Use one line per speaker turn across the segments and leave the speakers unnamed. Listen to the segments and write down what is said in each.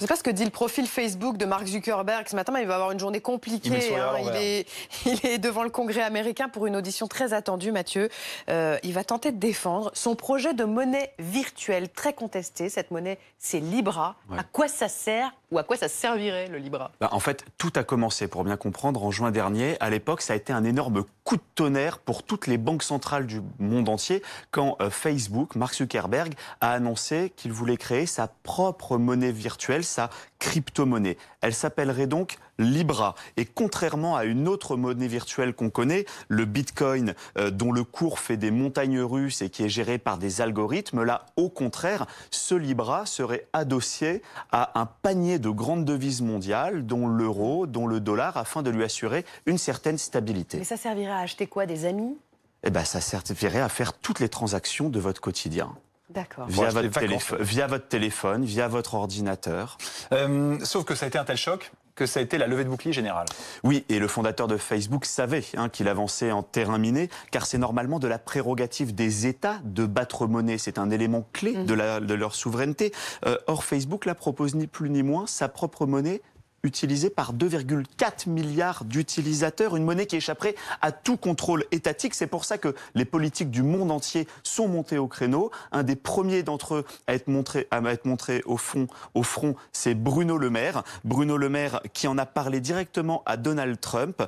Je ne sais pas ce que dit le profil Facebook de Mark Zuckerberg ce matin, mais il va avoir une journée compliquée. Il est devant le Congrès américain pour une audition très attendue, Mathieu. Il va tenter de défendre son projet de monnaie virtuelle très contestée. Cette monnaie, c'est Libra. Ouais. À quoi ça sert ou à quoi ça servirait, le Libra?
En fait, tout a commencé, pour bien comprendre, en juin dernier. À l'époque, ça a été un énorme coup de tonnerre pour toutes les banques centrales du monde entier quand Facebook, Mark Zuckerberg, a annoncé qu'il voulait créer sa propre monnaie virtuelle, sa crypto-monnaie. Elle s'appellerait donc Libra. Et contrairement à une autre monnaie virtuelle qu'on connaît, le Bitcoin, dont le cours fait des montagnes russes et qui est géré par des algorithmes, là, au contraire, ce Libra serait adossé à un panier de grandes devises mondiales, dont l'euro, dont le dollar, afin de lui assurer une certaine stabilité.
Mais ça servirait à acheter quoi, des amis?
Eh bien, ça servirait à faire toutes les transactions de votre quotidien.
D'accord.
Via votre téléphone, via votre ordinateur.
Sauf que ça a été un tel choc que ça a été la levée de bouclier générale.
Oui, et le fondateur de Facebook savait qu'il avançait en terrain miné, car c'est normalement de la prérogative des États de battre monnaie. C'est un élément clé de leur souveraineté. Or, Facebook là propose ni plus ni moins sa propre monnaie, utilisée par 2,4 milliards d'utilisateurs, une monnaie qui échapperait à tout contrôle étatique. C'est pour ça que les politiques du monde entier sont montés au créneau. Un des premiers d'entre eux à être montré au front, c'est Bruno Le Maire. Bruno Le Maire qui en a parlé directement à Donald Trump,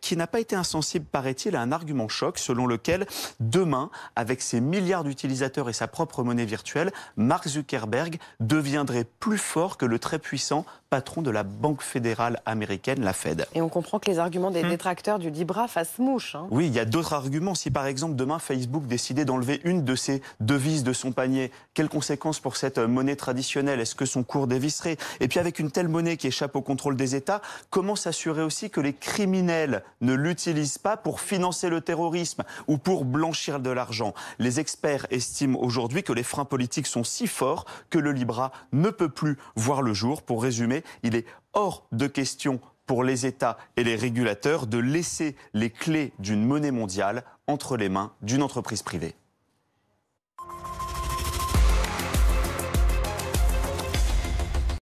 qui n'a pas été insensible, paraît-il, à un argument choc selon lequel demain, avec ses milliards d'utilisateurs et sa propre monnaie virtuelle, Mark Zuckerberg deviendrait plus fort que le très puissant patron de la Banque fédérale américaine, la Fed.
Et on comprend que les arguments des détracteurs du Libra fassent mouche.
Oui, il y a d'autres arguments. Si par exemple demain Facebook décidait d'enlever une de ses devises de son panier, quelles conséquences pour cette monnaie traditionnelle? Est-ce que son cours dévisserait? Et puis avec une telle monnaie qui échappe au contrôle des États, comment s'assurer aussi que les criminels ne l'utilisent pas pour financer le terrorisme ou pour blanchir de l'argent? Les experts estiment aujourd'hui que les freins politiques sont si forts que le Libra ne peut plus voir le jour. Pour résumer, il est hors de question pour les États et les régulateurs de laisser les clés d'une monnaie mondiale entre les mains d'une entreprise privée.